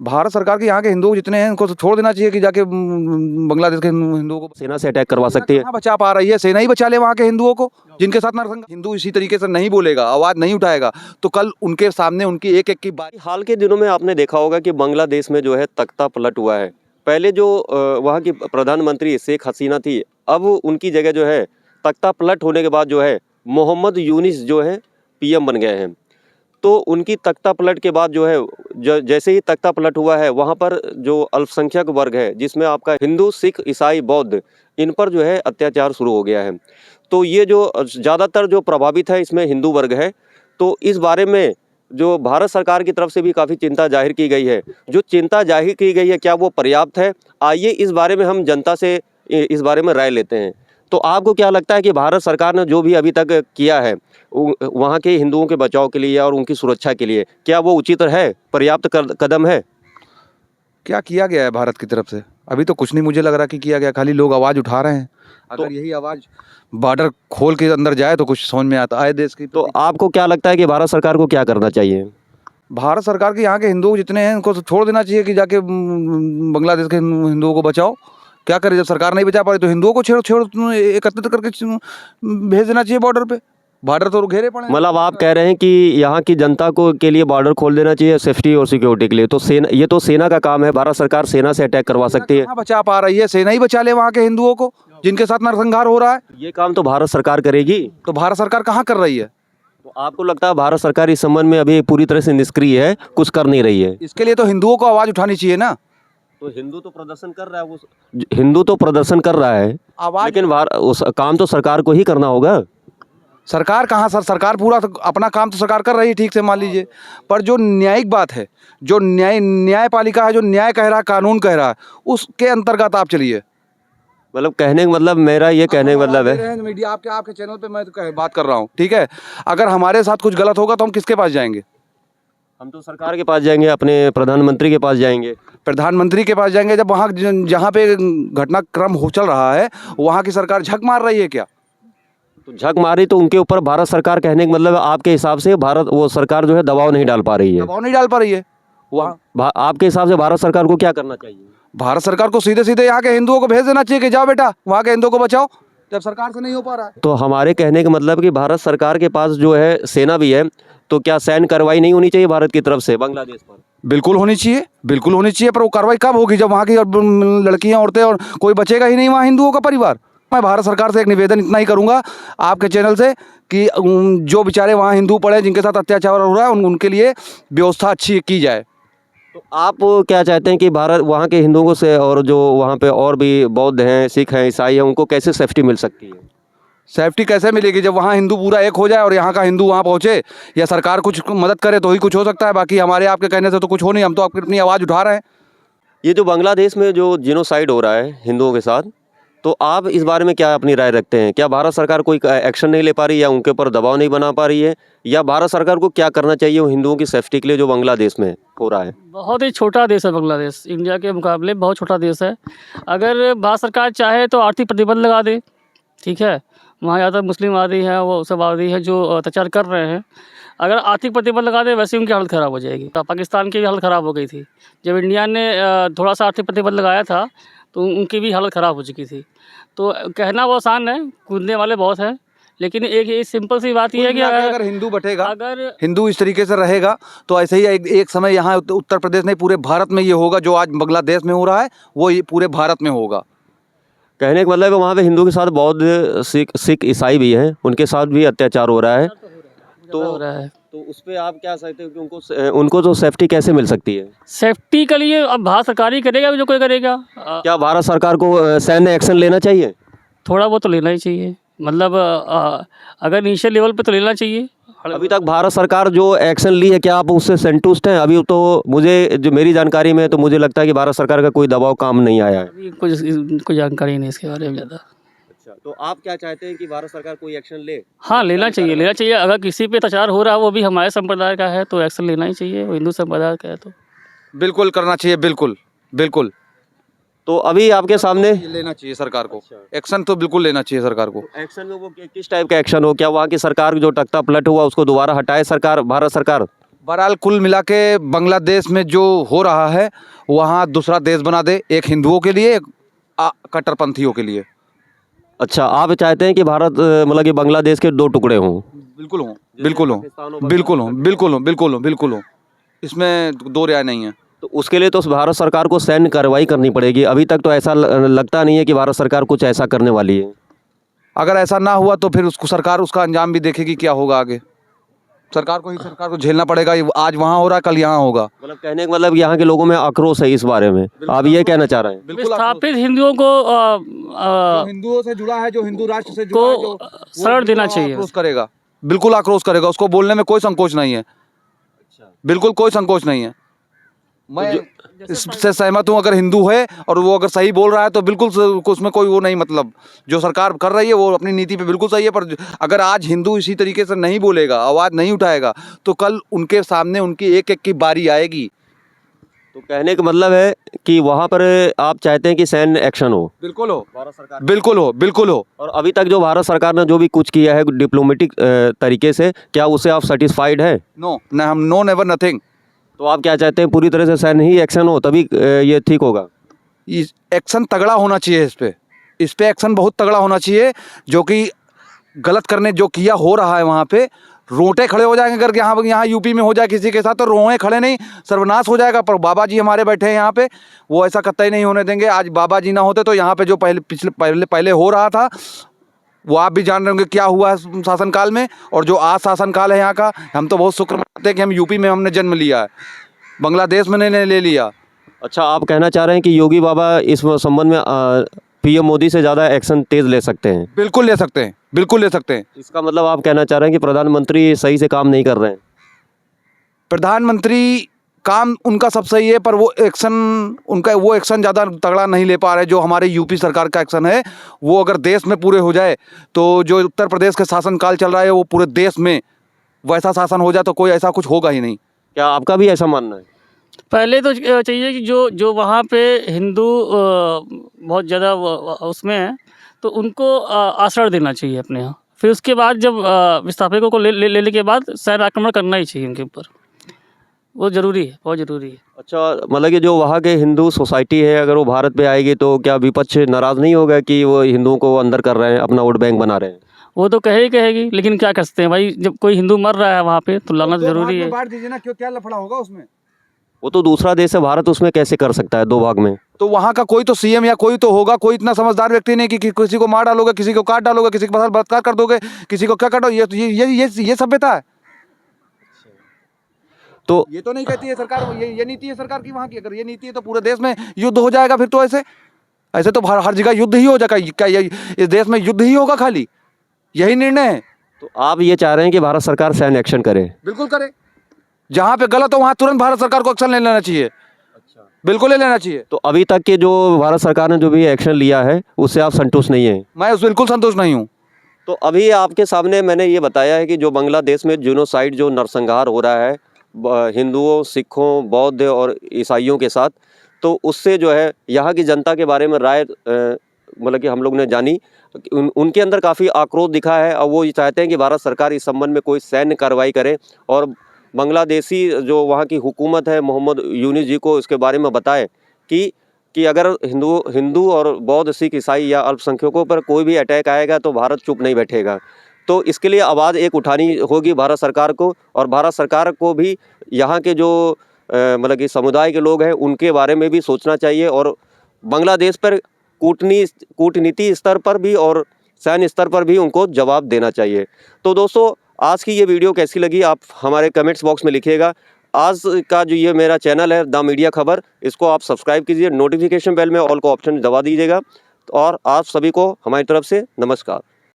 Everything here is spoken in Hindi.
भारत सरकार के यहाँ के हिंदू जितने हैं उनको तो छोड़ देना चाहिए कि जाके बांग्लादेश के हिंदुओं को सेना से अटैक करवा सकती है। कहाँ बचा पा रही है? सेना ही बचा ले वहाँ के हिंदुओं को जिनके साथ नरसंहार। हिंदू इसी तरीके से नहीं बोलेगा, आवाज़ नहीं उठाएगा तो कल उनके सामने उनकी एक एक की बात। हाल के दिनों में आपने देखा होगा कि बांग्लादेश में जो है तख्ता पलट हुआ है। पहले जो वहाँ की प्रधानमंत्री शेख हसीना थी, अब उनकी जगह जो है तख्ता पलट होने के बाद जो है मोहम्मद यूनिस जो है पीएम बन गए हैं। तो उनकी तख्ता पलट के बाद जो है जैसे ही तख्ता पलट हुआ है, वहाँ पर जो अल्पसंख्यक वर्ग है जिसमें आपका हिंदू, सिख, ईसाई, बौद्ध, इन पर जो है अत्याचार शुरू हो गया है। तो ये जो ज़्यादातर जो प्रभावित है इसमें हिंदू वर्ग है। तो इस बारे में जो भारत सरकार की तरफ से भी काफ़ी चिंता जाहिर की गई है। जो चिंता जाहिर की गई है क्या वो पर्याप्त है? आइए इस बारे में हम जनता से इस बारे में राय लेते हैं। तो आपको क्या लगता है कि भारत सरकार ने जो भी अभी तक किया है वहाँ के हिंदुओं के बचाव के लिए और उनकी सुरक्षा के लिए, क्या वो उचित है, पर्याप्त कदम है? क्या किया गया है भारत की तरफ से? अभी तो कुछ नहीं मुझे लग रहा कि किया गया, खाली लोग आवाज़ उठा रहे हैं। अगर यही आवाज़ बॉर्डर खोल के अंदर जाए तो कुछ समझ में आता है देश की। तो आपको क्या लगता है कि भारत सरकार को क्या करना चाहिए? भारत सरकार के यहाँ के हिंदू जितने हैं उनको तो छोड़ देना चाहिए कि जाके बांग्लादेश के हिंदुओं को बचाओ। क्या करे, जब सरकार नहीं बचा पा रही तो हिंदुओं को छेड़ एकत्रित करके भेज देना चाहिए बॉर्डर पे। बॉर्डर तो घेरे पड़े हैं। मतलब आप कह रहे हैं कि यहाँ की जनता को के लिए बॉर्डर खोल देना चाहिए सेफ्टी और सिक्योरिटी के लिए। तो सेना, ये तो सेना का काम है। भारत सरकार सेना से अटैक करवा सकती है। कहाँ बचा पा रही है? सेना ही बचा ले वहाँ के हिंदुओं को जिनके साथ नरसंहार हो रहा है। ये काम तो भारत सरकार करेगी। तो भारत सरकार कहाँ कर रही है? तो आपको लगता है भारत सरकार इस संबंध में अभी पूरी तरह से निष्क्रिय है, कुछ कर नहीं रही है? इसके लिए तो हिंदुओं को आवाज़ उठानी चाहिए ना। तो हिंदू तो प्रदर्शन कर रहा है, वो हिंदू तो प्रदर्शन कर रहा है, लेकिन उस काम तो सरकार को ही करना होगा। सरकार कहाँ सर? सरकार पूरा तो अपना काम तो सरकार कर रही है ठीक से, मान लीजिए, पर जो न्यायिक बात है, जो न्यायपालिका है, जो न्याय कह रहा है, कानून कह रहा है, उसके अंतर्गत आप चलिए। मतलब कहने का मतलब, मेरा ये कहने का मतलब है, मीडिया आपके चैनल पे मैं तो बात कर रहा हूँ, ठीक है। अगर हमारे साथ कुछ गलत होगा तो हम किसके पास जाएंगे? हम तो सरकार के पास जाएंगे, अपने प्रधानमंत्री के पास जाएंगे। प्रधानमंत्री के पास जाएंगे जब वहाँ जहाँ पे घटनाक्रम हो चल रहा है वहाँ की सरकार झक मार रही है क्या? तो झक मारी तो उनके ऊपर भारत सरकार, कहने का मतलब आपके हिसाब से भारत वो सरकार जो है दबाव नहीं डाल पा रही है। दबाव नहीं डाल पा रही है वहाँ। आपके हिसाब से भारत सरकार को क्या करना चाहिए? भारत सरकार को सीधे सीधे यहाँ के हिंदुओं को भेज देना चाहिए कि जाओ बेटा वहाँ के हिंदुओं को बचाओ, जब सरकार से नहीं हो पा रहा है। तो हमारे कहने का मतलब कि भारत सरकार के पास जो है सेना भी है, तो क्या सैन्य कार्रवाई नहीं होनी चाहिए भारत की तरफ से बांग्लादेश पर? बिल्कुल होनी चाहिए, बिल्कुल होनी चाहिए, पर वो कार्रवाई कब होगी? जब वहाँ की लड़कियाँ, औरतें और कोई बचेगा ही नहीं वहाँ हिंदुओं का परिवार। मैं भारत सरकार से एक निवेदन इतना ही करूँगा आपके चैनल से कि जो बेचारे वहाँ हिंदू पड़े जिनके साथ अत्याचार हो रहा है उनके लिए व्यवस्था अच्छी की जाए। तो आप क्या चाहते हैं कि भारत वहाँ के हिंदुओं से, और जो वहाँ पे और भी बौद्ध हैं, सिख हैं, ईसाई हैं, उनको कैसे सेफ्टी मिल सकती है? सेफ्टी कैसे मिलेगी जब वहाँ हिंदू पूरा एक हो जाए और यहाँ का हिंदू वहाँ पहुँचे, या सरकार कुछ मदद करे तो ही कुछ हो सकता है। बाकी हमारे आपके कहने से तो कुछ हो नहीं, हम तो अपनी आवाज़ उठा रहे हैं। ये जो बांग्लादेश में जो जिनोसाइड हो रहा है हिंदुओं के साथ, तो आप इस बारे में क्या अपनी राय रखते हैं? क्या भारत सरकार कोई एक्शन नहीं ले पा रही, या उनके ऊपर दबाव नहीं बना पा रही है, या भारत सरकार को क्या करना चाहिए वो हिंदुओं की सेफ्टी के लिए जो बांग्लादेश में हो रहा है? बहुत ही छोटा देश है बांग्लादेश, इंडिया के मुकाबले बहुत छोटा देश है। अगर भारत सरकार चाहे तो आर्थिक प्रतिबंध लगा दे, ठीक है। वहाँ ज़्यादा मुस्लिम आबादी है, वो सब आबादी है जो अत्याचार कर रहे हैं। अगर आर्थिक प्रतिबंध लगा दे वैसे उनकी हालत ख़राब हो जाएगी। तो पाकिस्तान की भी हालत ख़राब हो गई थी जब इंडिया ने थोड़ा सा आर्थिक प्रतिबंध लगाया था, तो उनकी भी हालत ख़राब हो चुकी थी। तो कहना वो आसान है, कूदने वाले बहुत हैं, लेकिन एक सिंपल सी बात ये है कि अगर हिंदू बटेगा, अगर हिंदू इस तरीके से रहेगा तो ऐसे ही एक समय यहाँ उत्तर प्रदेश नहीं पूरे भारत में ये होगा जो आज बांग्लादेश में हो रहा है, वो ये पूरे भारत में होगा। कहने का मतलब है वहाँ पे हिंदू के साथ बौद्ध, सिख, ईसाई भी हैं, उनके साथ भी अत्याचार हो रहा है। तो उस पर आप क्या चाहते हो कि उनको तो सेफ्टी कैसे मिल सकती है? सेफ्टी के लिए अब भारत सरकार ही करेगा, जो कोई करेगा। क्या भारत सरकार को सैन्य एक्शन लेना चाहिए? थोड़ा बहुत तो लेना ही चाहिए, मतलब अगर इनिशियल लेवल पे तो लेना चाहिए। अभी तक भारत सरकार जो एक्शन ली है, क्या आप उससे संतुष्ट हैं? अभी तो मुझे जो मेरी जानकारी में तो मुझे लगता है कि भारत सरकार का कोई दबाव काम नहीं आया है। अभी कुछ जानकारी नहीं इसके बारे में ज़्यादा। अच्छा, तो आप क्या चाहते हैं कि भारत सरकार कोई एक्शन ले? हाँ, लेना चाहिए। अगर किसी पे अत्याचार हो रहा है, वो भी हमारे संप्रदाय का है, तो एक्शन लेना ही चाहिए। वो हिंदू संप्रदाय का है तो बिल्कुल करना चाहिए, बिल्कुल बिल्कुल। तो अभी आपके सामने लेना चाहिए सरकार को एक्शन, तो बिल्कुल लेना चाहिए सरकार को। एक्शन में वो किस टाइप का एक्शन हो? क्या वहाँ की सरकार जो तख्ता पलट हुआ उसको दोबारा हटाए सरकार, भारत सरकार? बहरहाल कुल मिला के बांग्लादेश में जो हो रहा है वहाँ दूसरा देश बना दे, एक हिंदुओं के लिए, एक कट्टरपंथियों के लिए। अच्छा, आप चाहते हैं कि भारत मतलब कि बांग्लादेश के दो टुकड़े हों? बिल्कुल हो, बिल्कुल हो, बिल्कुल हो, बिल्कुल हो, बिल्कुल हो, बिल्कुल हो, इसमें दो राय नहीं है। तो उसके लिए तो भारत सरकार को सैन्य कार्रवाई करनी पड़ेगी। अभी तक तो ऐसा लगता नहीं है कि भारत सरकार कुछ ऐसा करने वाली है। अगर ऐसा ना हुआ तो फिर उसको सरकार उसका अंजाम भी देखेगी, क्या होगा आगे। सरकार को झेलना पड़ेगा, ये आज वहाँ हो रहा है, कल यहाँ होगा। मतलब कहने का मतलब यहाँ के लोगों में आक्रोश है इस बारे में, आप ये कहना चाह रहे हैं? विस्थापित हिंदुओं को जो हिंदुओं से जुड़ा है, जो हिंदू राष्ट्र से जुड़ा है, जो वो शरण देना बिल्कुल चाहिए। आक्रोश करेगा, बिल्कुल आक्रोश करेगा, उसको बोलने में कोई संकोच नहीं है, बिल्कुल कोई संकोच नहीं है। मैं इससे सहमत हूँ, अगर हिंदू है और वो अगर सही बोल रहा है तो बिल्कुल उसमें कोई वो नहीं, मतलब जो सरकार कर रही है वो अपनी नीति पे बिल्कुल सही है। पर अगर आज हिंदू इसी तरीके से नहीं बोलेगा, आवाज़ नहीं उठाएगा, तो कल उनके सामने उनकी एक एक की बारी आएगी। तो कहने का मतलब है कि वहाँ पर आप चाहते हैं कि सैन्य एक्शन हो? बिल्कुल हो, भारत सरकार, बिल्कुल हो, बिल्कुल हो। और अभी तक जो भारत सरकार ने जो भी कुछ किया है डिप्लोमेटिक तरीके से, क्या उससे आप सेटिस्फाइड है? नो ना, हम नो नेवर नथिंग। तो आप क्या चाहते हैं, पूरी तरह से सैन्य ही एक्शन हो तभी ये ठीक होगा? एक्शन तगड़ा होना चाहिए, इस पे एक्शन बहुत तगड़ा होना चाहिए। जो कि गलत करने जो किया हो रहा है वहाँ पे रोंगटे खड़े हो जाएंगे। अगर यहाँ यूपी में हो जाए किसी के साथ तो रोए खड़े नहीं, सर्वनाश हो जाएगा। पर बाबा जी हमारे बैठे हैं यहाँ पे, वो ऐसा कतई नहीं होने देंगे। आज बाबा जी ना होते तो यहाँ पे जो पहले हो रहा था वो आप भी जान रहे होंगे क्या हुआ है शासनकाल में, और जो आज शासनकाल है यहाँ का। हम तो बहुत शुक्र मानते हैं कि हम यूपी में हमने जन्म लिया है, बांग्लादेश में नहीं ले लिया। अच्छा, आप कहना चाह रहे हैं कि योगी बाबा इस संबंध में पीएम मोदी से ज़्यादा एक्शन तेज ले सकते हैं? बिल्कुल ले सकते हैं, बिल्कुल ले सकते हैं। इसका मतलब आप कहना चाह रहे हैं कि प्रधानमंत्री सही से काम नहीं कर रहे हैं? प्रधानमंत्री काम उनका सब सही है, पर वो एक्शन ज़्यादा तगड़ा नहीं ले पा रहे। जो हमारे यूपी सरकार का एक्शन है वो अगर देश में पूरे हो जाए, तो जो उत्तर प्रदेश का शासनकाल चल रहा है वो पूरे देश में वैसा शासन हो जाए तो कोई ऐसा कुछ होगा ही नहीं। क्या आपका भी ऐसा मानना है? पहले तो चाहिए कि जो वहाँ पे हिंदू बहुत ज़्यादा उसमें है, तो उनको आश्रय देना चाहिए अपने यहाँ। फिर उसके बाद जब विस्थापितों को लेने के बाद सैन्य आक्रमण करना ही चाहिए उनके ऊपर, वो ज़रूरी है, बहुत ज़रूरी है। अच्छा, मतलब कि जो वहाँ के हिंदू सोसाइटी है अगर वो भारत पे आएगी तो क्या विपक्ष नाराज़ नहीं होगा कि वो हिंदुओं को अंदर कर रहे हैं, अपना वोट बैंक बना रहे हैं? वो तो कहेगी, लेकिन क्या कर सकते हैं भाई, जब कोई हिंदू मर रहा है वहाँ पे तो लाना तो ज़रूरी है। बांट दीजिए ना, क्यों, क्या लफड़ा होगा उसमें? वो तो दूसरा देश है, भारत उसमें कैसे कर सकता है 2 भाग में? तो वहाँ का कोई तो सीएम या कोई तो होगा, कोई इतना समझदार व्यक्ति नहीं कि किसी को मार डालोगे, किसी को काट डालोगे, किसी के पास बलात्कार कर दोगे, किसी को क्या काटो। ये सभ्यता है। तो ये तो नहीं कहती है सरकार, ये नीति है सरकार की वहाँ की। अगर ये नीति है तो पूरे देश में युद्ध हो जाएगा। फिर तो ऐसे तो हर जगह युद्ध ही हो जाएगा। क्या इस देश में युद्ध ही होगा? खाली यही निर्णय है। तो आप ये चाह रहे हैं कि भारत सरकार सैन्य एक्शन करे? बिल्कुल करे, जहाँ पे गलत हो वहाँ तुरंत भारत सरकार को एक्शन ले लेना चाहिए। अच्छा, बिल्कुल ले लेना चाहिए। तो अभी तक के जो भारत सरकार ने जो भी एक्शन लिया है उससे आप संतुष्ट नहीं हैं? मैं बिल्कुल संतुष्ट नहीं हूँ। तो अभी आपके सामने मैंने ये बताया है कि जो बांग्लादेश में जेनोसाइड जो नरसंहार हो रहा है हिंदुओं, सिखों, बौद्ध और ईसाइयों के साथ, तो उससे जो है यहाँ की जनता के बारे में राय मतलब कि हम लोग ने जानी। उनके अंदर काफ़ी आक्रोश दिखा है और वो ये चाहते हैं कि भारत सरकार इस संबंध में कोई सैन्य कार्रवाई करे और बांग्लादेशी जो वहाँ की हुकूमत है मोहम्मद यूनुस जी को इसके बारे में बताए कि अगर हिंदू और बौद्ध, सिख, ईसाई या अल्पसंख्यकों पर कोई भी अटैक आएगा तो भारत चुप नहीं बैठेगा। तो इसके लिए आवाज़ एक उठानी होगी भारत सरकार को, और भारत सरकार को भी यहाँ के जो मतलब कि समुदाय के लोग हैं उनके बारे में भी सोचना चाहिए, और बांग्लादेश पर कूटनीति स्तर पर भी और सैन्य स्तर पर भी उनको जवाब देना चाहिए। तो दोस्तों, आज की ये वीडियो कैसी लगी आप हमारे कमेंट्स बॉक्स में लिखिएगा। आज का जो ये मेरा चैनल है द मीडिया खबर, इसको आप सब्सक्राइब कीजिए, नोटिफिकेशन बेल में ऑल को ऑप्शन दबा दीजिएगा। और आप सभी को हमारी तरफ से नमस्कार।